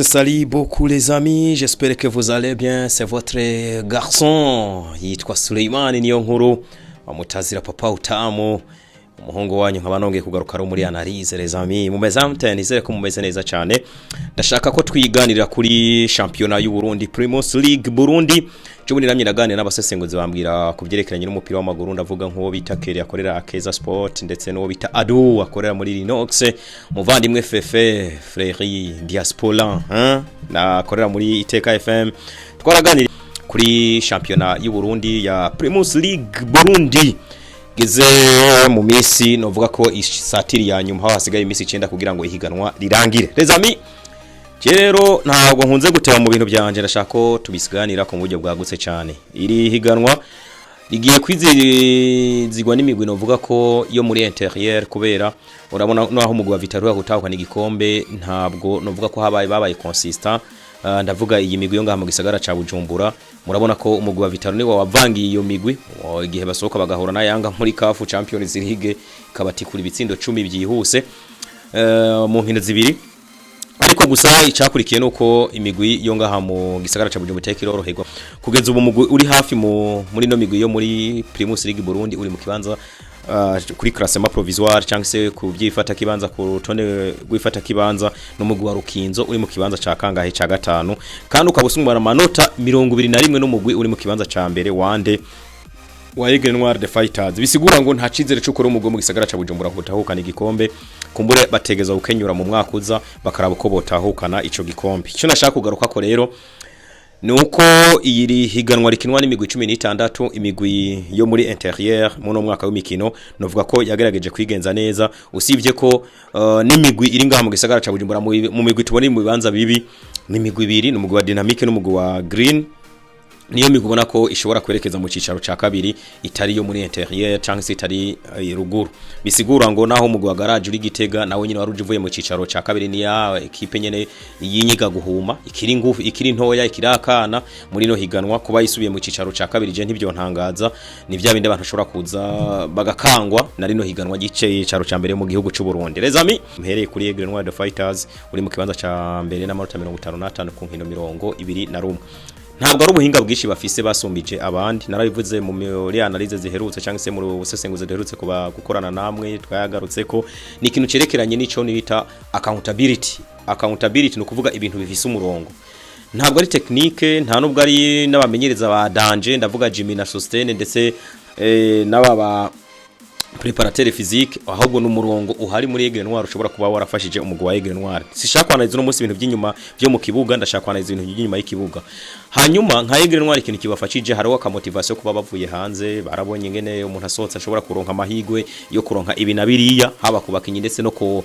Salut beaucoup les amis, j'espère que vous allez bien. C'est votre garçon yitwa Suleiman niyo nkuru bamutazira papa utamu umuhungu wanyu nkaba nongeye kugaruka muri analyse les amis. Mumeze mute? Nizere ko mumeze neza cyane. Ndashaka ko twiganirira kuri championnat y'u Burundi, Primus League Burundi. Jumuni namye naganira n'abasesenguzi bambwira kuvyerekeranye n'umupira w'amaguru, ndavuga nk'uwo bita Keri akorera Akeza Sport ndetse n'uwo bita Adu akorera muri Linox, muvandimwe Fefe Freri Diaspora na akorera muri Iteka FM. Twaraganira kuri championnat y'u Burundi ya Primus League Burundi. Gize mu misi novuga ko isatiri ya nyuma hasigaye imisi 9 kugira ngo ihiganwa rirangire. Les amis, rero ntabwo nkunze guteba mu bintu byanje, ndashaka ko tubisiganira ku buryo bwagutse cyane. Iri higanwa rigiye kwizigwa n'imigwi novuga ko yo muri intérieur, kubera urabona naho umugwi wa Vitaro yakutahukana igikombe, ntabwo novuga ko babaye consistent. Ndavuga iyi migwi yo ngaha mu gisagara ca Bujumbura, murabona ko umugwi wa Vitaro niwe wavangiye iyo migwi igihe basohoka bagahura na Yanga muri CAF Champions League, kabatikura ibitsindo 10 byihuse mu nkino zibiri. Ariko gusa icakurikiye nuko imigwi yo ngaha mu gisagara ca Bujumbura tekiroroherwa kugeza ubu umugwi uri hafi muri no migwi yo muri Primus League Burundi uri mu kibanza kuri classement provisoire cyangwa se ku byifata kibanza ku rutonde gwifata kibanza n'umugwi wa Rukinzo uri mu kibanza ca kangahe ca gatanu, kandi ukabusumwa amanota 21 n'umugwi uri mu kibanza ca mbere wande wa Aigle Noir de Fighters. Bisigura ngo nta cizere cyo kuri umugwi mu gisagara ca Bujumbura gutahukana igikombe, kumbure bategeza gukenyura mu mwaka uza bakaraba uko botahukana ico gikombe. Icyo nashaka kugaruka ko rero nuko iri higanwa rikinwa n'imigwi 16, imigwi yo muri intérieur mu mwaka w'imikino novuga ko yagerageje kwigenza neza, usivye ko n'imigwi iri ngaha mu gisagara ca Bujumbura mu migwi tubona mu bibanza bibi n'imigwi ibiri, n'umugwi wa Dynamique n'umugwi wa Green. Niyo migubona ko ishobora kwerekeza mu cicaro ca kabiri itari yo muri intérieur cyangwa se itari ruguru. Bisigura ngo naho umugwi wa Garage uri Gitega nawe nyine waruje uvuye mu cicaro ca kabiri, ni ya equipe nyene yinyiga guhuma, ikiri ngufu ikiri ntoya ikirakana muri no higanwa, kuba yisubiye mu cicaro ca kabiri je ntibyo ntangaza. Ni vya bindi abantu bashobora kuza bagakangwa na rino higanwa gice cicaro ca mbere mu gihugu c'u Burundi. Les amis, mhereye kuri Aigle Noir de Fighters uri mu kibanza ca mbere n'amanota 55 ku nkino 21. Ntabwo ari ubuhinga bwishi bafise basumbije abandi, narabivuze mu muri analyse ziherutse cyangwa se mu busesenguzi ziherutse kuba gukorana namwe twayagarutse ko ni ikintu cerekeranye n'ico nita accountability no kuvuga ibintu bifise umurongo. Ntabwo ari technique, nta nubwo ari n'abamenyereza ba danger, ndavuga Jimmy na Sustain ndetse n'ababa préparateur physique, ahubwo n'umurongo uhari muri Aigle Noir ushobora kuba warafashije umugwi wa Aigle Noir. Sishaka kwanaliza no munsi ibintu by'inyuma byo mu kibuga, ndashaka kwanaliza ibintu by'inyuma y'ikibuga. Hanyuma nka Aigle Noir ikintu kibafashije hariho ka motivation kuba bavuye hanze, barabonye ngene umuntu asotse ashobora kuronka amahigwe yo kuronka ibi na biriya, haba kubakinyi ndetse no ku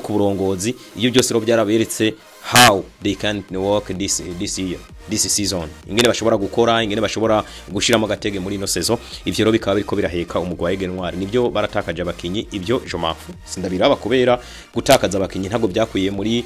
burongozi. Iyo byose ro byaraberetse how they can work this season, ingene bashobora gukora, ingene bashobora gushiramo gatege muri no saison. Ivyo ro bikaba biriko biraheka umugwi wa Aigle Noir. Nibyo baratakaje abakinyi, ibyo jomafu sindabiraba kubera gutakaza abakinyi ntago byakwiye muri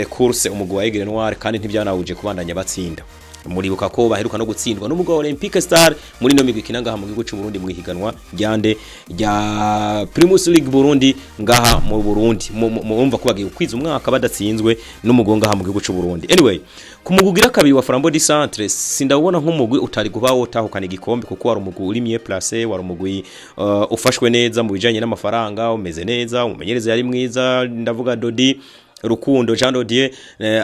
course umugwi wa Aigle Noir, kandi ntibyanawuje kubandanya batsinda. Muribuka ko baheruka no gutsindwa n'umugwi wa Olympique Star muri no migwi kinanga mu gihugu cy'u Burundi mu higanwa ryande rya Primus League Burundi ngaha mu Burundi. Mumva ko bagiye kwiza umwaka badatsinzwe n'umugwi ngaha mu gihugu cy'u Burundi. Anyway, kumugugira kabiri wa Flambeau du Centre sindabona nk'umugwi utari kuba wotahukana igikombe, kuko wari umugwi uri mieux placé, wari umugwi ufashwe neza mu bijanye n'amafaranga, umeze neza, umumenyereza yari mwiza, ndavuga Dodi Rukundo Jean Dodier,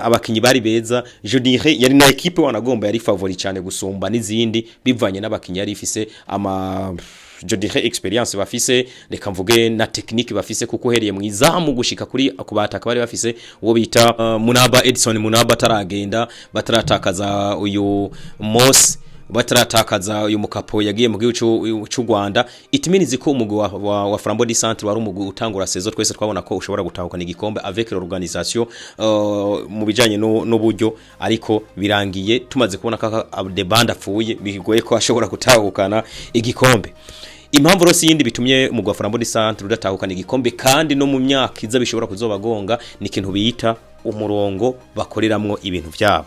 abakinyi bari beza. Je dirais yari na equipe wanagomba yari favori cyane gusumba n'izindi bivanye n'abakinyi yari ifise je dirais experience bafise, reka mvuge na technique bafise, kuko hereye mu izamu gushika kuri kubataka bari bafise uwo bita Munaba Edison Munaba taragenda, bataratakaza uyu Moss, bataratakaza uyu mukapo yagiye mu gihugu cy'u Rwanda. Itiminizi ko umugwi wa Flambeau du Centre wari umugwi utangura saison, twese twabona ko ushobora gutahukana igikombe avec l'organisation mu bijanye n'uburyo, ariko birangiye tumaze kubona ko de bande apfuye, bigoye ko ashobora gutahukana igikombe. Impamvu rose yindi bitumye umugwi wa Flambeau du Centre udatahukana igikombe kandi no mu myaka iza bishobora kuzobagonga, ni ikintu biyita umurongo bakoreramwo ibintu byabo.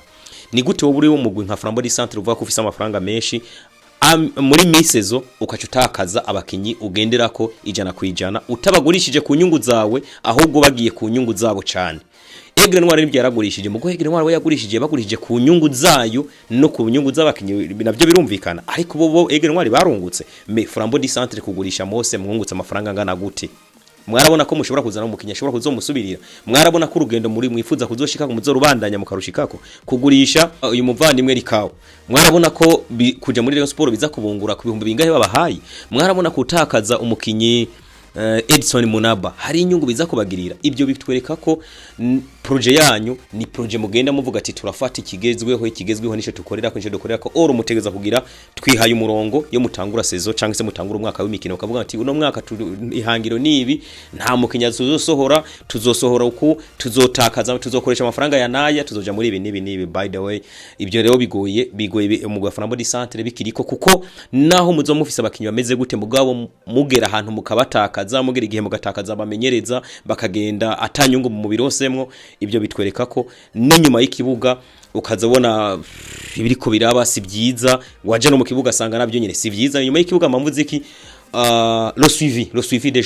Ni gute wowe uri umugwi nka Flambeau du Centre uvuga ko ufise amafaranga menshi muri misezo ukacutakaza abakinyi ugendera ko 100% utabagurishije ku nyungu zawe, ahubwo bagiye ku nyungu zabo cyane. Egre Ntwari nibyo yaragurishije mugo Egre Ntwari we yagurishije bagurishije ku nyungu zayo no ku nyungu z'abakinyi navyo birumvikana ariko bo Egre Ntwari barungutse me Flambeau du Centre kugurisha Mose mwungutse amafaranga angana gute mwarabona ko mushobora kuzana umukinya ashobora kuzomusubirira mwarabona ko urugendo muri mwifuza kuzoshika ku muzorubandanya mukarushikako kugurisha uyu muvandimwe rikawo mwarabona ko kuja muri Rayon Sport biza kubungura ku bihumbi bingahe babahayi mwarabona kutakaza umukinyi Edson Munaba hari inyungu biza kubagirira ibyo bitwereka ko projet yanyu ni projet mugenda muvuga ati turafata ikigezweho nico tukorera ko nico dukorera ko oro mutegeza kugira twihaye umurongo yo mutangura saison cyangwa se mutangura umwaka w'imikino ukavuga ati uno mwaka ihangiro nibi nta mukinya tuzosohora uku tuzotakaza tuzokoresha amafaranga ya naya tuzoja muri ibi nibi by the way ibyo rero bigoye mu Flambeau du Centre bikiriko kuko naho muzo mufise abakinyi bameze gute mugabo mugera ahantu mukabatakaza mugera igihe mugatakaza bamenyereza bakagenda atanyungu mu birosemwo ibyo bitwereka ko n'inyuma y'ikibuga ukazabona ibiriko biraba si byiza waje no mu kibuga sanga nabyo nyine si byiza nyuma y'ikibuga mamuziki le suivi des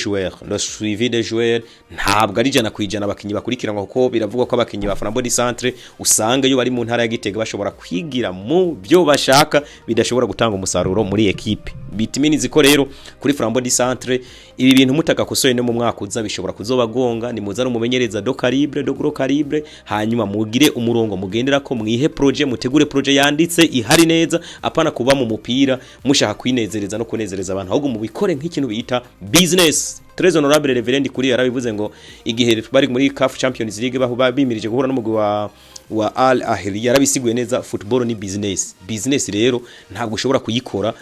joueurs ntabwo ari jana kwijana abakinyi bakurikiranwa kuko biravugwa ko abakinyi ba Flambeau du Centre usanga yo bari mu ntara ya Gitega bashobora kwigira mu byo bashaka bidashobora gutanga umusaruro muri equipe bitimini ziko rero kuri Flambeau du Centre ibi bintu mutaka kusoye no mu mwaka uza bishobora kuzobagonga ni muzana umumenyereza do gros calibre hanyuma mugire umurongo mugendera ko mwihe projet mutegure projet yanditse ihari neza apana kuba mu mupira mushaka kwinezereza no kunezereza abantu ahubwo mubikore nk'ikintu bita business. Très honorable Reverend kuri yarabivuze ngo igihe bari muri CAF Champions League baho bimirije guhura n'umugwi wa Al Ahly yarabisiguye neza football ni business rero ntabwo ushobora kuyikora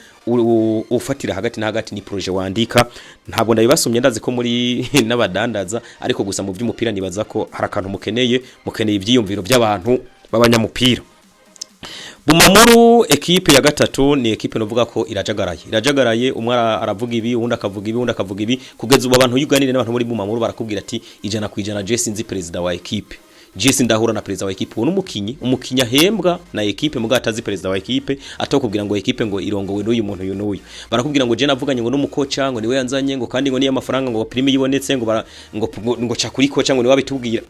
ufatira hagati na hagati ni projet wandika ntabwo ndabibasomye ndazi ko muri n'abadandaza ariko gusa mu by'umupira nibaza ko harakantu mukeneye ibyiyumviro by'abantu babanyamupira. Bumamuru ekipe ya gatatu ni ekipe novuga ko irajagaraye umwe aravuga ibi undi akavuga ibi kugeza ubu abantu yuganire n'abantu muri Bumamuru barakubwira ati ijana kwijana Jesse nzi president wa ekipe Jesse ndahura na president wa ekipe uwo umukinya ahembwa na ekipe mugatazi president wa ekipe atokubwira ngo ekipe ngo irongowe n'uyu muntu n'uyu barakubwira ngo je navuganye ngo n'umukoca ngo niwe yanzanye ngo kandi ngo niya amafaranga ngo prime yibonetse ngo cha kuri koca ngo niwe abitubwira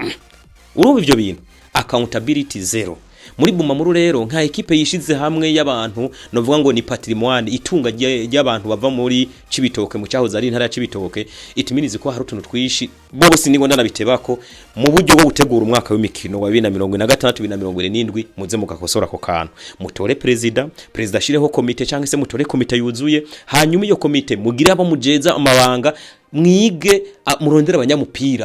urumva ivyo bintu accountability zero. Muri Bumamuru rero nka ekipe yishize hamwe y'abantu novuga ngo ni patrimoine itunga y'abantu bava muri Cibitoke mu cyahoze ari intara ya Cibitoke itiminize ko hari utuntu twishi bobo siningo ndanabitebako mu buryo bwo gutegura umwaka w'imikino wa 2026 2027 muze mugakosora ko kantu mutore president ashireho komite cyangwa se mutore komite yuzuye hanyuma iyo komite mugire abo mujeza amabanga mwige murondera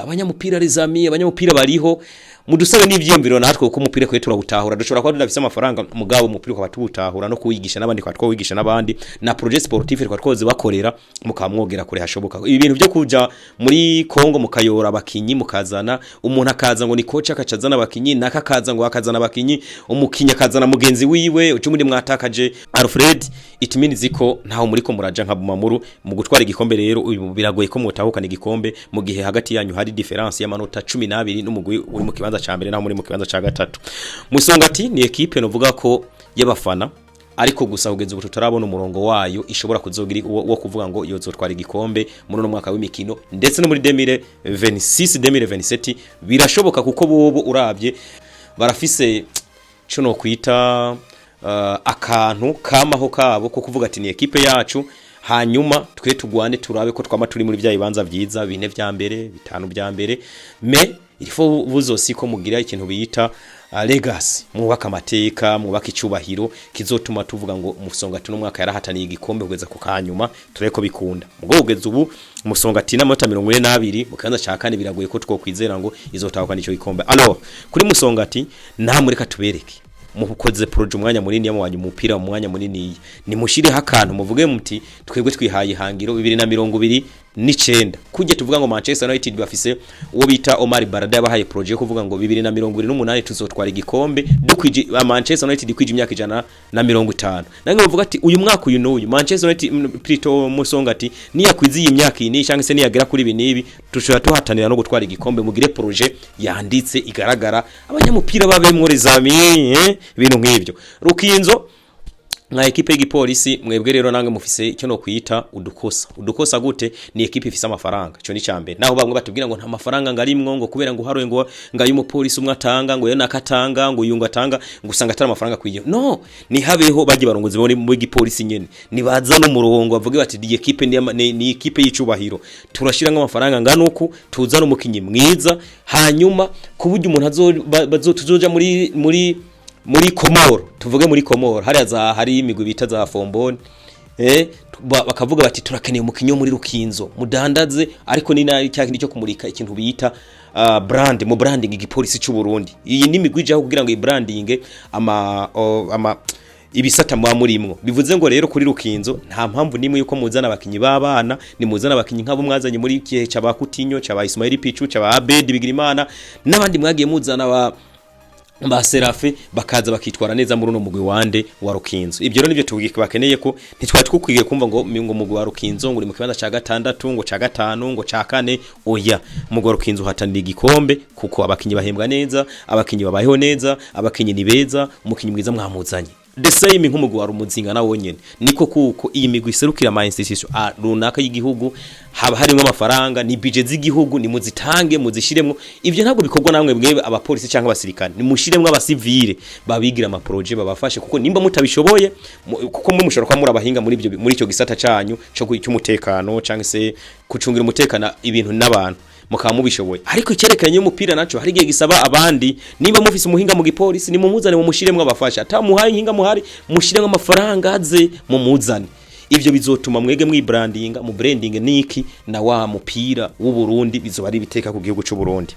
abanyamupira rizami abanyamupira bariho mudusabe n'ivyiyumviro natwe uko umupira kwe turawutahura dushobora kuba tudafise amafaranga mugabo umupira kwa tuwutahura no kuwigisha n'abandi kwa twowigisha n'abandi na projet sportif kwa twoze bakorera mukamwogera kure hashoboka ibi bintu byo kuja muri Kongo mukayora abakinyi mukazana umuntu akaza ngo ni coach akacazana abakinyi nakakaza ngo akazana abakinyi umukinya akazana mugenzi wiwe ucu muri mwatakaje Alfred itimini ziko ntaho muri ko muraja nka Bumamuru mu gutwara igikombe rero biragoye ko mutahukana igikombe mu gihe hagati yanyu hari difference y'amanota 12 n'umugwi uri mu kibanza cha mbere naho muri mu kibanza cha gatatu. Musongati ni ekipe novuga ko y'abafana ariko gusa ugeze ubu tutarabona umurongo wayo ishobora kuzogira wo kuvuga ngo yozotwara igikombe muri no mwaka w'imikino ndetse no muri 2026 2027 birashoboka kuko bobo urabye barafise cyo no kwita akantu kamaho kabo ko kuvuga ati ni ekipe yacu hanyuma twe tugwane turabe ko twama turi muri bya ibanza byiza bine vya mbere bitanu bya mbere me ilifo buzosiko mugira ikintu biyita legacy mubaka amateka mubaka icubahiro kizotuma tuvuga ngo Musongati no mwaka yarahataniye igikombe kugeza ku kanyuma tureko bikunda mugo ugeze ubu Musongati n'amata 42 mukanza cyakane biragoye ko twokwizera ngo izotahukana ico gikombe. Alors kuri Musongati nta mureka tubereke mukoze proje umwanya munini yamuwanye umupira umwanya munini ni mushire hakantu muvuge muti twebwe twihaye hangiro 2029 kujye tuvuga ngo Manchester United bafise uwo bita Omar Barada yabahaye proje kuvuga ngo 2028 tuzotwara igikombe dukwije Manchester United kwije imyaka 150 nange muvuga ati uyu mwaka uyu n'uyu Manchester United Prito Musongati niyakwiziye imyaka ini cyangwa se niyagera kuri binibi tushobora tuhatanira no gutwara igikombe mugire proje yanditse igaragara abanyamupira babemwe rezami ibintu nk'ibyo. Rukinzo nka ekipe y'igipolisi mwebwe rero nange mufise icyo no kwita udukosa gute ni ekipe ifise amafaranga cyo ni cyambere naho bamwe batubwira ngo nta mafaranga ngarimwo ngo kubera ngo haroye ngo ngayo umupolisi umwe atanga ngo yana katanga ngo yunga atanga ngo usanga atari amafaranga kwiye no ni habeho baje barongozi bone mu gipolisi nyene ni baza no murongo bavuge bati di ekipe ni ekipe y'icubahiro turashira nk'amafaranga nganuku tuzana umukinyi mwiza hanyuma kuburyo umuntu tuzoja muri Komoro tuvuge muri Komoro hari imigwi bita za Fomboni bakavuga bati turakeneye umukinyo muri Rukinzo mudandaze ariko ni nari cyakindi cyo kumurika ikintu bita branding igipolisi cy'u Burundi iyi ni imigwi jaho kugira ngo ibranding ibisata mwa murimwo bivuze ngo rero kuri Rukinzo nta mpamvu nimwe yuko muzana abakinyi babana ni muzana abakinyi nk'abo mwazanye muri kihe cy'abakutinyo cy'aba Ismail Pichu cy'aba Abedi Bigirimana n'abandi mwagiye muzana ba Serafe bakaza bakitwara neza muri no mugwi wande wa Rukinzo ibyo rero nivyo tubwike bakeneye ko ntitwa twukwiye kumva ngo mugwi wa Rukinzo ngo uri mu kibanza ca gatandatu ngo ca gatanu ngo ca kane oya mugwi wa Rukinzo hatanira igikombe kuko abakinyi bahembwa neza abakinyi babayeho neza abakinyi ni beza umukinyi mwiza mwamuzanye the same nk'umugwi wa Rumuzinga nawo nyene niko kuko iyi migwi iserukira ama institution runaka y'igihugu haba harimo amafaranga ni budget z'igihugu ni muzitange muzishiremwo ivyo ntabwo bikorwa namwe mwebe abapolisi cyangwa abasirikane ni mushiremwo abasivile babigira ama projet babafashe kuko nimba mutabishoboye kuko mwe mushobora kwa muri abahinga muri icyo gisata cyanyu cyo cy'umutekano cyangwa se kucungira umutekano ibintu n'abantu mukaba mubishoboye ariko icyerekanye umupira naco hari giye gisaba abandi nimba mufise umuhinga mu gipolisi ni mumuzane mu mushiremwe abafasha atamuhaye hinga muhari mushiremwe amafaranga aze mu muzane ivyo bizotuma mwege mwibrandinga mu branding niki na wa mupira w'u Burundi bizoba ari biteka ku gihugu cy'u Burundi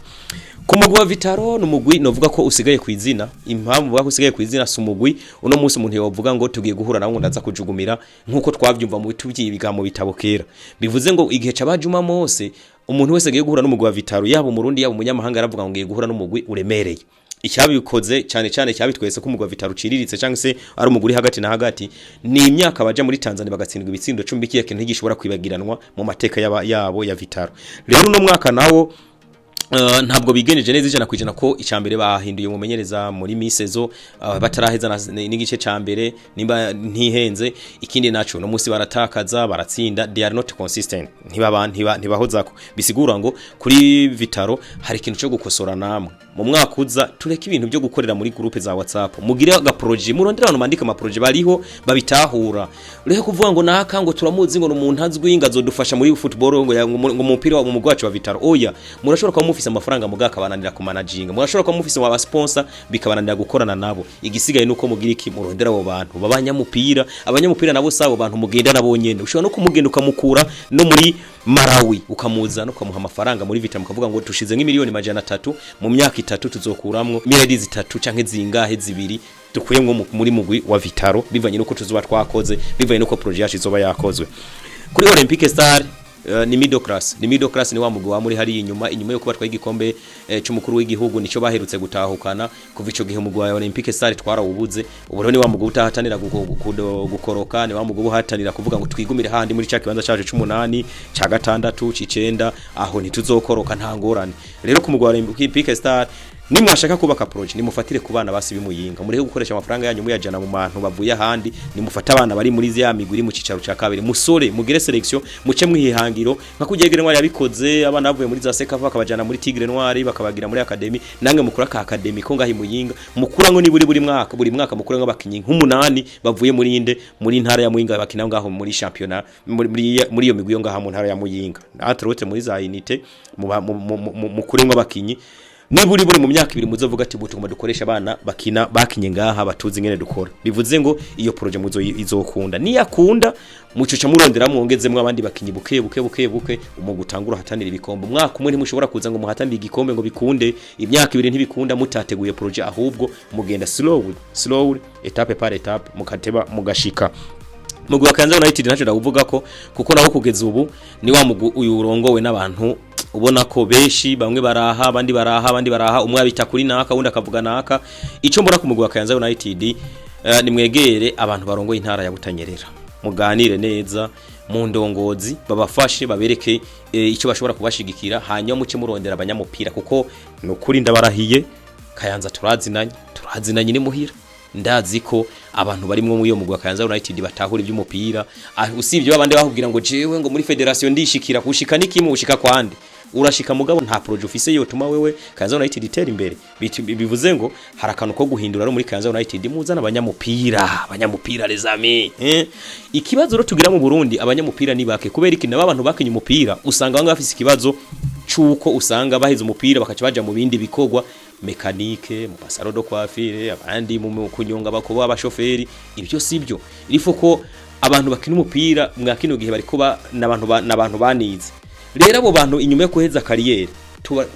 ku mugwi wa Vitaro n'umugwi novuga ko usigaye kwizina impamvu vuga ko usigaye kwizina sumugwi uno munsi umuntu yovuga ngo tugiye guhura nawo ndaza kujugumira nkuko twavyumva mu bitubyibiga mu bitabokera bivuze ngo igihe cabajuma mose umuntu wese agiye guhura n'umugwi wa Vitaro yaba umurundi yaba umunyamahanga aravuga ngo ngiye guhura n'umugwi uremereye icyabikoze cyane cyabitwese ko umugwi wa Vitaro uciriritse cyangwa se ari umuguri hagati na hagati ni imyaka baje muri Tanzania bagatsindwa ibitsindo 10 kiye kintu gishobora kwibagiranwa mu mateka yabo ya Vitaro rero no mwaka nawo ntabwo bigeneje neza ijana kwijana ko icambere bahinduye umumenyereza muri misezo bataraheza n'igice cambere nimba ntihenze ikindi naco no musi baratakaza baratsinda they are not consistent ntibahozako bisigura ngo kuri Vitaro hari ikintu cyo gukosora namwe mu mwaka uza tureke ibintu byo gukorera muri groupe za WhatsApp mugire aga projet murondera abantu mandika ama projet bariho babitahura ureke kuvuga ngo naka ngo turamuzi ngo umuntu azwi ingazo dufasha muri football ngo umupira wa mu mugwacu wa Vitaro oya murashobora kwa mufise amafaranga mugaka bananira ku managing murashobora kwa mufise wa sponsor bikabananira gukorana nabo igisigaye nuko mugira iki murondera abo bantu abanyamupira nabo sabo bantu mugenda nabo nyene ushobora no kumugenda ukamukura no muri Malawi ukamuza no kamuha amafaranga muri Vitaro mukavuga ngo tushize nk'imiliyoni 300 mu myaka 3 tuzokuramwo miliyoni 3 canke zingahe zibiri dukuyemwo muri mugwi wa Vitaro bivanye nuko tuzoba twakoze bivanye nuko projet yacu izoba yakozwe kuri Olympique Star ni middle class ni wa mugwi wa muri hari inyuma yo kuba twayigikombe cy'umukuru w'igihugu nico baherutse gutahukana kuva ico gihe mugwi wa Olympique Star twarawubuze uburo ni wa mugwi utahatanira gukoroka ni wa mugwi uhatanira kuvuga ngo twigumire handi muri cyakibanza cyaje 8 cya gatandatu c9 aho ntituzokoroka nta ngorane rero ku mugwi wa Olympique Star nimwashaka kubaka project nimufatire ku bana basi bimuyinga mureke gukoresha amafaranga yanyu muyajana mu bantu bavuye handi nimufata abana bari muri ya migwi iri mu cicaro ca kabiri musore mugire selection muce mwihangiro nka kugegere ntwari yabikoze abana bavuye muri za Sekafa bakabajana muri Tigre Noir bakabagira muri academy nange mukura ka academy ko ngahi muyinga mukurango ni buri mwaka mukurango bakinyi nk'umunani bavuye muri inde muri ntara ya Muyinga bakina ngaho muri championnat muri iyo migwi yo ngaha mu ntara ya Muyinga atrote muri za unité mukurengo bakinyi niburi mu myaka 2 muzovuga ati butuma dukoresha abana bakinye ngaha batuzi ngene dukora bivuze ngo iyo projet muzo izokunda niyakunda mucuca murondera mwongezemwe abandi bakinyi buke umugutangura hatanira ibikombe mwaka umwe ntimushobora kuza ngo muhatanira igikombe ngo bikunde imyaka 2 ntibikunda mutateguye projet ahubwo mugenda slowly etape par etape mukateba mugashika mugwi wa Kanza United naco ndavuga ko kuko naho kugeza ubu ni wa mugwi uyu urongowe n'abantu ubona ko beshi bamwe baraha abandi baraha umwe abita kuri naka undi akavuga naka ico mbona ku mugwi wa Kanza United ni mwegere abantu barongoye intara ya Butanyerera muganire neza mu ndongozi babafashe babereke ico bashobora kubashigikira hanyuma muce murondera abanyamupira kuko no kuri ndabarahiye Kayanza turazinanye ni muhira ndazi ko abantu barimwe mu yo mugwa Kayanza United batahura iby'umupira usibye abandi bahubwira ngo jewe ngo muri federation ndishikira kushika nikimwe ushika kwande urashika mugabo nta project ufise yo tuma wewe Kayanza United itera imbere bivuze ngo harakantu ko guhindura muri Kayanza United muzana abanyamupira les amis ikibazo ro tugira mu Burundi abanyamupira ni bake kubera iki nabantu bakinye umupira usanga banga bafise ikibazo cuko usanga baheze umupira bakaca baja mu bindi bikogwa mekanike mu pasaro do coiffure abandi mu kunyonga bakoba abashoferi ibyo sibyo irifo ko abantu bakina umupira mwakino gihe bari kuba nabantu banize rero abo bantu inyuma yo kuheza kariyeri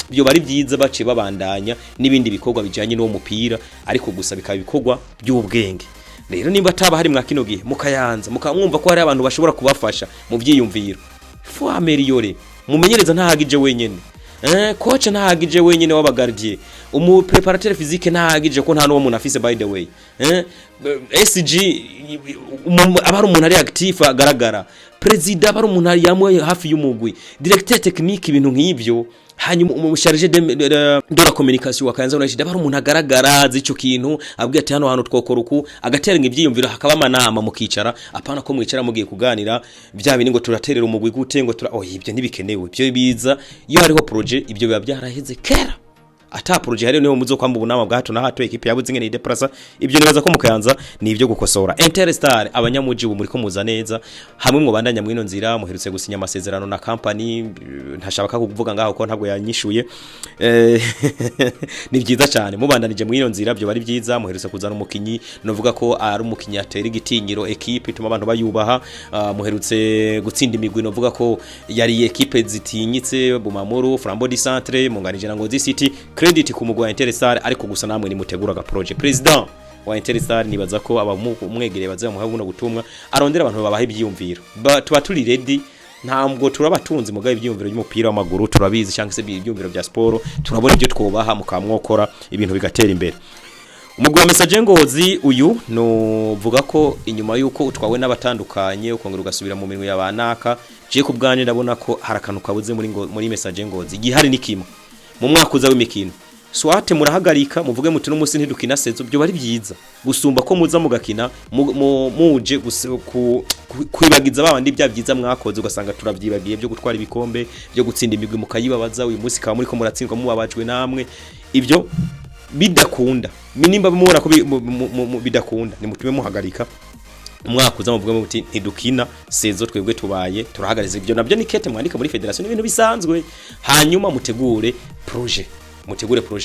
byo bari byiza bace babandanya nibindi bikogwa bijanye no mupira ariko gusa bikaba bikogwa by'ubwenge rero nimba ataba hari mwakino gihe mukayanza mukamwumva ko hari abantu bashobora kubafasha mu byiyumviro fo ameliore mumenyereza ntahagije wenyene coach ntahagije wenyene w'abagardier umu préparateur physique ntahagije ko nta no umuntu afise by the way SG abari umuntu ari active agaragara president abari umuntu ari yamwe hafi y'umugwi directeur technique ibintu nk'ivyo hanyuma umusharije de la communication wa Kayanza United abari umuntu agaragara zico kintu abwiye ati hano twokora uku agatera ibyiyumviro hakaba amanama mukicara apana ko mwicara mugiye kuganira bya bindi ngo turaterera umugwi gute ngo ibyo ntibikenewe byo biza iyo hariho projet ibyo biba byaraheze kera ata projet hari niho muzo kwamba ubunama bwa hato na hato equipe yabuze ngene ideprasa ibyo nibaza ko mukayanza ni ibyo gukosora Interstar abanyamuji muri ko muza neza hamwe mu bandanya mwino nzira muherutse gusinya amasezerano na company ntashaka kuvuga ngaho ko ntabwo yanyishuye ni byiza cyane mubandanije mwino nzira byo bari byiza muherutse kuzana umukinyi novuga ko ari umukinyi atera igitinyiro equipe ituma abantu bayubaha muherutse gutsinda imigwi novuga ko yari equipe zitinyitse Bumamuru Flambeau du Centre munganije na Ngozi City credit ku mugwa Interstar ariko gusa namwe ni muteguraga project president wa Interstar nibaza ko abamwegereye bazamuha buno butumwa arondera abantu babaha ibyiyumviro tuba turi ready ntabwo turabatunzi mugaye ibyiyumviro by'umupira w'amaguru turabizi cyangwa se ibyiyumviro bya sport turabona ibyo twubaha mukamwokora ibintu bigatera imbere umugwa message ngozi uyu no vuga ko inyuma yuko utwawe n'abatandukanye ukongera ugasubira mu minwe y'abanaka je kubganye ndabona ko harakantu kabuze muri message ngozi gihari nikimwe mu mwaka uza w'imikino swate murahagarika muvuge muti no musi ntidukina sezo byo bari byiza gusumba ko muza mugakina muje kwibagiza babandi bya byiza mwakoze ugasanga turavyibagiye byo gutwara ibikombe byo gutsinda imigwi mukayibabaza uyu musi ka muri ko muratsindwa mubabajwe namwe ibyo bidakunda minimba mubona ko bidakunda ni mutume muhagarika umwaka uza muvuge muti ntidukina sezo twebwe tubaye turahagariza ibyo nabyo ni kete mwandika muri federation ibintu bisanzwe hanyuma mutegure projet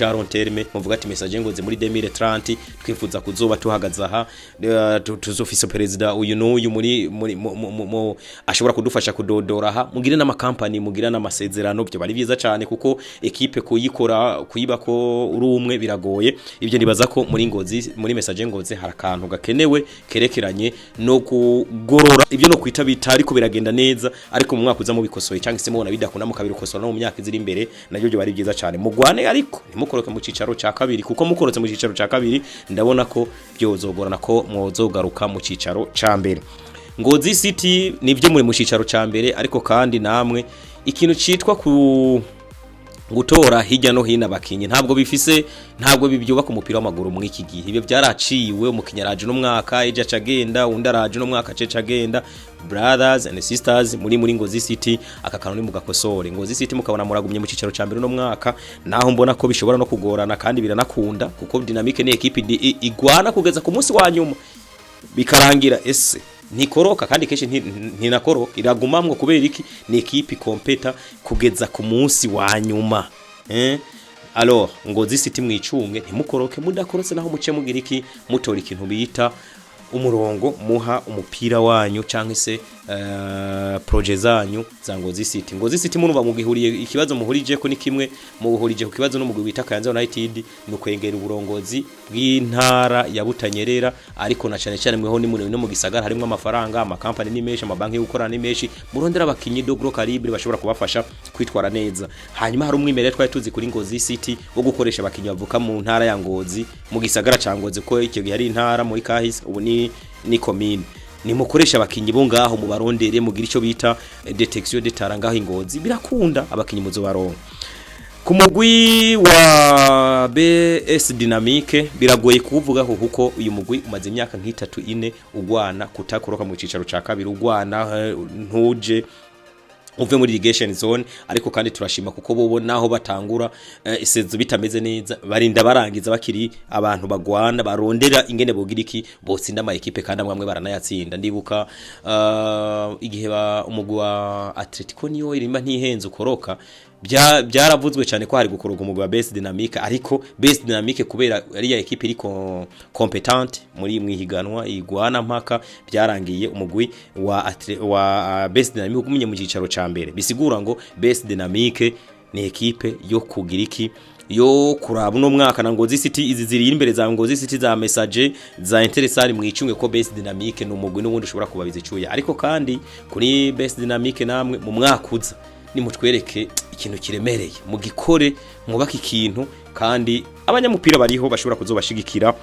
à long terme muvuga ati message ngoze muri 2030 twifuza kuzoba tuhagaza aha tuzofisa president uyu n'uyu muri ashobora kudufasha kudodora aha mugire n'amakampani mugira n'amasezerano byo bari byiza cyane kuko equipe kuyikora kuyibako uri umwe biragoye ibyo nibaza ko muri ngozi muri message ngoze harakantu gakenewe kerekeranye no kugorora ibyo no kwita bitari ko biragenda neza ariko mu mwaka uza mu bikosoye cyangwa se mubona bidakunda mu kabiri ukosora no mu myaka iziri imbere nabyo byo bari byiza cyane mugwane ariko nimukoroke mu cicaro ca kabiri kuko mukorotse mu cicaro ca kabiri ndabona ko byozogorana ko mwozogaruka mu cicaro ca mbere Ngozi City nivyo muri mu cicaro ca mbere ariko kandi namwe ikintu citwa ku gutora hirya no hino abakinyi ntabwo bifise ntabwo bibyubaka umupira w'amaguru mu iki gihe ibyo byaraciwe umukinyaraje no mwaka eja cagenda undaraje no mwaka cagenda brothers and sisters muri Ngozi City akakano ni mugakosore Ngozi City mukabona muragumye mu cicaro ca mbere no mwaka naho mbona ko bishobora no kugorana kandi biranakunda kuko dynamique ni equipe igwana kugeza ku munsi wa nyuma bikarangira ese nikoroka kandi keshi ntinakoroka iragumamwe kubera iki ni equipe kompeta kugeza ku munsi wa nyuma alors Ngozi City mwicunge ntimukoroke mudakorotse naho muce mugira iki mutora ikintu bita umurongo muha umupira wanyu canke se projet zanyu za Ngozi City munuba mugihuriye ikibazo muhurije ko ni kimwe muhurije ku kibazo no mugwi bita Kayanza United no kwengera uburongozi bw'intara ya Butanyerera ariko na cyane mweho ni no mu gisagara harimo amafaranga amakampani ni menshi amabanki y'ukora ni menshi murondera abakinyi dogro calibre bashobora kubafasha kwitwara neza hanyuma hari umwimerere twari tuzi kuri Ngozi City wo gukoresha abakinyi bavuka mu ntara ya Ngozi mu gisagara ca Ngozi ko icyo gihe ari intara muri kahise ubu ni commune ni mukoresha abakinyi bo ngaho mu barondere mugira ico bita detection de tarangaho Ngozi birakunda abakinyi muzo baronka ku mugwi wa BS Dynamique biragoye kuvuga kuko uyu mugwi umaze imyaka nk'itatu ine ugwana kutakoroka mu cicaro ca kabiri ugwana ntuje uve muri irrigation zone ariko kandi turashima kuko bobo naho batangura isezo bitameze neza barinda barangiza bakiri abantu bagwana barondera ingene bogira iki botsinda ama equipe kandi amwe baranayatsinda ndibuka igihe umugwi wa Atletico niyo irimba ntihenze ukoroka byaravuzwe cyane ko hari gukoroga umugwi wa Best Dynamique ariko Best Dynamique kubera ari ya equipe iri competente muri mwihiganwa igwana mpaka byarangiye umugwi wa Best Dynamique ugumye mu cicaro ca mbere bisigura ngo Best Dynamique ni equipe yo kugira iki yo kuraba no mwaka na Ngozi City izi ziri imbere za Ngozi City za message za interesari mwicunge ko Best Dynamique no mugwi n'ubundi ushobora kubabiza icuya ariko kandi kuri Best Dynamique namwe mu mwakuza nimutwereke ikintu kiremereye mu gikore mwubaka ikintu kandi abanyamupira bariho bashobora kuzobashigikira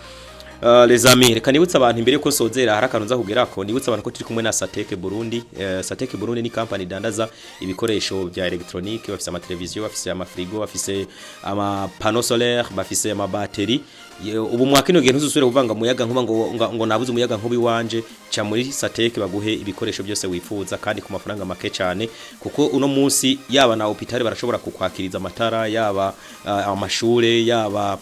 les amis reka nibutsa abantu imbere ko sozera harakantu za kugerako nibutsa abantu ko turi kumwe na Sateke Burundi Sateke Burundi ni company dandaza ibikoresho bya electronique bafise ama televiziyo bafise ama frigo bafise ama panneau solaire bafise ama batterie ubu mwakino gihe ntuzusubire kuvanga muyaga nkuba ngo nabuze umuyaga nkubi wanje ca muri Sateke baguhe ibikoresho byose wifuza kandi ku mafaranga make cyane kuko uno munsi yaba na hôpital barashobora kukwakiriza amatara yaba amashure yaba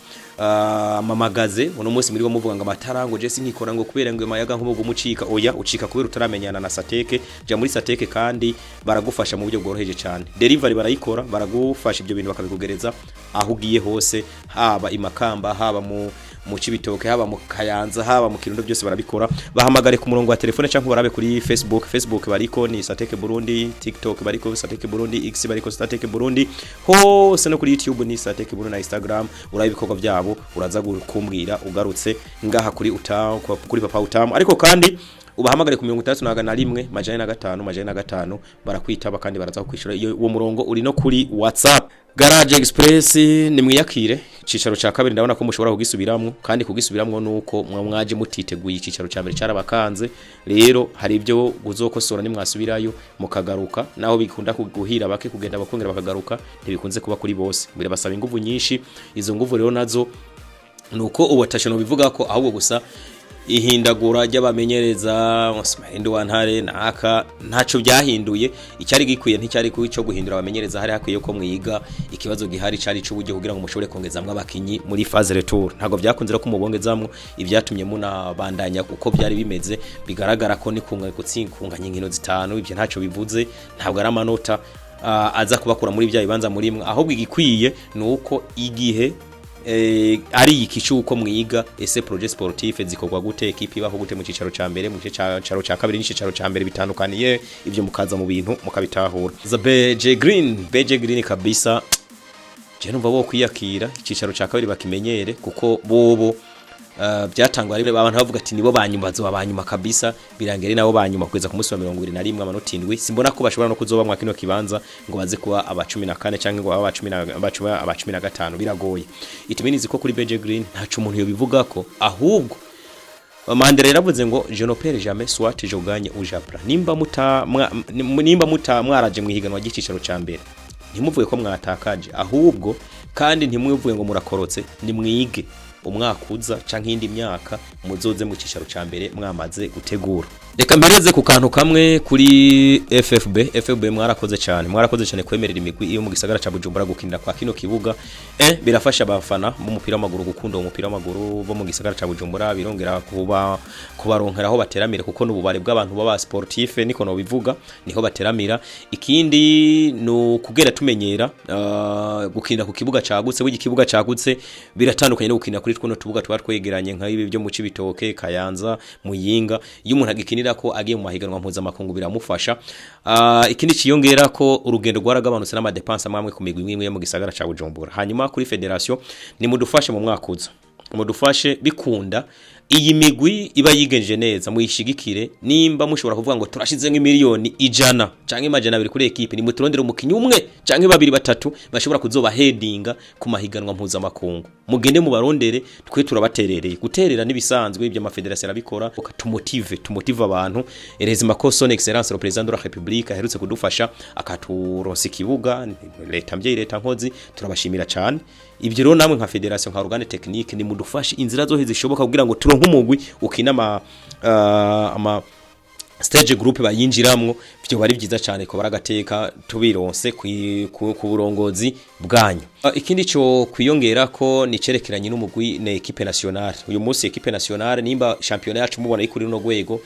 mamagaze uno munsi muri bo muvuga ngo amatara ngo je sinkikora ngo kubera ngo mayaga nkubo gumucika oya ucika kubera utaramenyana na Sateke ja muri Sateke kandi baragufasha mu buryo bworoheje cyane delivery barayikora baragufasha ibyo bintu bakabikugereza aho ugiye hose haba imakamba haba mu Cibitoke haba mu Kayanza haba mu Kirundo byose barabikora bahamagare ku murongo wa telefone cyangwa barabe kuri Facebook bariko ni Sateke Burundi TikTok bariko Sateke Burundi X bariko Sateke Burundi hose no kuri YouTube ni Sateke Burundi na Instagram urabe ibikorwa byabo uraza kumbwira ugarutse ngaha kuri kuri papa utamu ariko kandi ubahamagare ku 31 barakwitaba kandi baraza kwishura iyo uwo murongo uri no kuri WhatsApp Garage Express ni mwiyakire cicaro ca kabiri ndabona ko mushobora kugisubiramwo kandi kugisubiramwo nuko mwaje mutiteguye cicaro ca mbere carabakanze rero hari ibyo guzokosora ni mwasubirayo mukagaruka naho bikunda kuguhira bake kugenda bakongera bakagaruka ntibikunze kuba kuri bose mbere basaba inguvu nyinshi izo nguvu rero nazo nuko ubatashano bivuga ko ahubwo gusa ihindagura ry'abamenyereza Osmaindo wantare naka ntaco byahinduye icyari gikwiye nticyari cyo guhindura abamenyereza hari hakwiye ko mwiga ikibazo gihari cari cy'uburyo kugira ngo mushobore kongezamwe abakinyi muri phase retour ntago byakunzira ko mubongezamwe ivyatumye munabandanya uko byari bimeze bigaragara ko ni kumwe gutsinkunganya inkino zitanu ibyo ntaco bivuze ntabwo ari amanota aza kubakura muri bya bibanza muri mwe ahubwo igikwiye nuko igihe ari ikicu uko mwiga ese projet sportif zikorwa gute equipe baho gute mu cicaro ca mbere mu cicaro ca kabiri n'icicaro ca mbere bitandukaniye ivyo mukaza mu bintu mukabitahura za BG Green kabisa je numva bo kwiyakira icicaro ca kabiri bakimenyere kuko bobo byatangwa ari abantu bavuga ati nibo banyumbazo abanyuma kabisa birangere nabo banyuma kweza ku munsi wa 21 amanota 7 simbona ko bashobora no kuzoba mwa kino kibanza ngo baze kuba aba 14 cyangwa ngo aba 15 biragoye itiminizi ko kuri BG Green ntacu umuntu yo bivuga ko ahubwo Mandela yaravuze ngo je ne perds jamais soit je gagne au Japon nimba mwaraje mwihiganwa gicicaro ca mbere ntimuvuye ko mwatakaje ahubwo kandi ntimwivuye ngo murakorotse ni mwige umwakuza canke indi myaka muzoze mu cicaro ca mbere mwamaze gutegura reka mbereze ku kantu kamwe kuri FFB mwarakoze cyane kwemerera imigwi iyo mu gisagara ca Bujumbura gukinira kwa kino kibuga birafasha abafana mu mupira w'amaguru gukunda umupira w'amaguru bo mu gisagara ca Bujumbura birongera kubaronkera aho bateramira kuko n'ububare bw'abantu baba sportif niko no bivuga niho bateramira ikindi no kugera tumenyera gukinira ku kibuga cagutse w'ikibuga cagutse biratandukanye no gukinira kuri twono tubuga twa twegeranye nka ibi byo mu Cibitoke Kayanza Muyinga iyo umuntu agikinira ko agiye mu mahiganwa mpuzamakungu biramufasha ikindi ciyongera ko urugendo rwaragabanutse n'amadepense amwe ku migwi imwe mu gisagara ca Bujumbura hanyuma kuri federation ni mudufashe mu mwakuza mudufashe bikunda iyi migwi iba yigenje neza muyishigikire nimba mushobora kuvuga ngo turashize nk'imiliyoni 100 canke majana 2 kuri equipe ni muturondera umukinyi umwe canke babiri batatu bashobora kuzoba headinga ku mahiganwa mpuza makungu mugende mu barondere twe turabaterereye guterera nibisanzwe ibyo amafederation arabikora tumotive abantu ereze makosa son excellence le président de la république aherutse kudufasha akaturonsa ikibuga leta mbye leta nkozi turabashimira cyane ibyo rero namwe nka federation nka organe technique ni mudufashe inzira zo zishoboka kugira ngo turonke umugwi ukina ama stage group bayinjiramwo byo bari byiza cyane ko baragateka tubironse ku burongozi bwanyu. Ikindi cyo kwiyongera ko ni cerekeranye n'umugwi na equipe nationale. Uyu munsi equipe nationale nimba championnat yacu mubona ikuri no gwego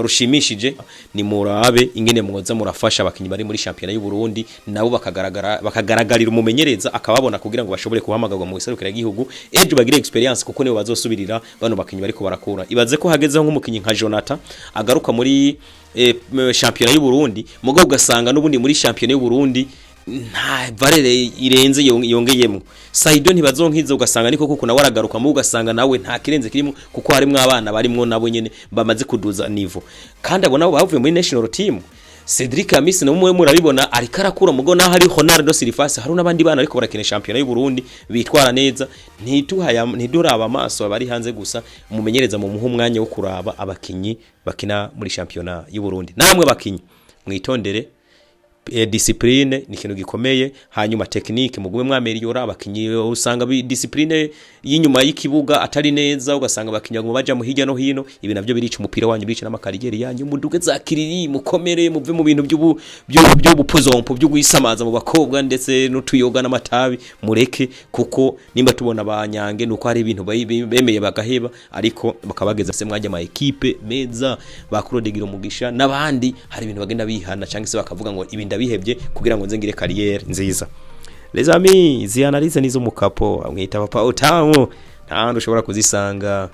rushimishije ni murabe ingene mwoza murafasha abakinyi bari muri championnat y'u Burundi nabo bakagaragarira umumenyereza akababona kugira ngo bashobore kuhamagarwa mu iserukira gihugu ejo bagire experience kuko nibo bazosubirira bano bakinyi bariko barakura. Ibaze ko hageze nk'umukinyi nka Jonathan agaruka muri championnat y'u Burundi mugo ugasanga n'ubundi muri championnat y'u Burundi nta valere irenze yongeyemo Saido ntibazonkiza ugasanga niko kuko nawe aragaruka mu ugasanga nawe nta kirenze kirimo kuko harimo abana barimwo nabo nyene bamaze kuduza niveau kandi abo nabo bavuye muri national team Cedric Amisi no mwe murabibona ari karakura mugo naho ari Ronaldo Silifasi hari nabandi bana ariko barakina championnat y'u Burundi bitwara neza ntiduraba amaso abari hanze gusa umumenyereza mu muha umwanya wo kuraba abakinyi bakina muri championnat y'u Burundi namwe bakinyi mwitondere discipline ni kintu gikomeye hanyuma technique mugume mwameliora abakinyi usanga discipline yinyuma y'ikibuga atari neza ugasanga abakinyi ngo baja mu hirya no hino ibi navyo birica umupira wanyu birica n'amakariyeri yanyu muduge zakiriri mukomere muve mu bintu by'ubupozompo byo gwisamaza mu bakobwa ndetse n'utuyoga n'amatabi mureke kuko nimba tubona abanyange nuko hari ibintu bemeye bagaheba ariko bakabageza se mwajya ama equipe meza bakurodegira umugisha nabandi hari ibintu bagenda bihana cyangwa se bakavuga ngo ibi ndabihebye kugira ngo nzengire carrière nziza. Les amis, zi analyse nizo mukapo amwita papa utamu ntandi ushobora kuzisanga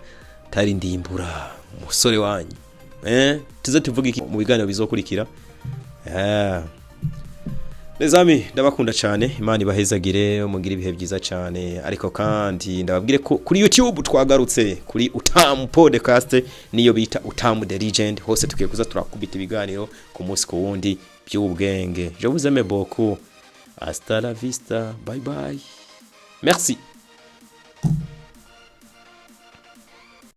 tari ndimbura musore wanyu tuze tuvuga iki mu biganiro bizokurikira. Les amis, ndabakunda cyane Imana ibahezagire umugira ibihe byiza cyane ariko kandi ndababwire ko kuri YouTube twagarutse kuri Utamu podcast niyo bita Utamu the Legend hose tukiye kuza turakubita ibiganiro ku munsi ku wundi by'ubwenge. Je vous aime beaucoup. Hasta la vista. Bye bye. Merci.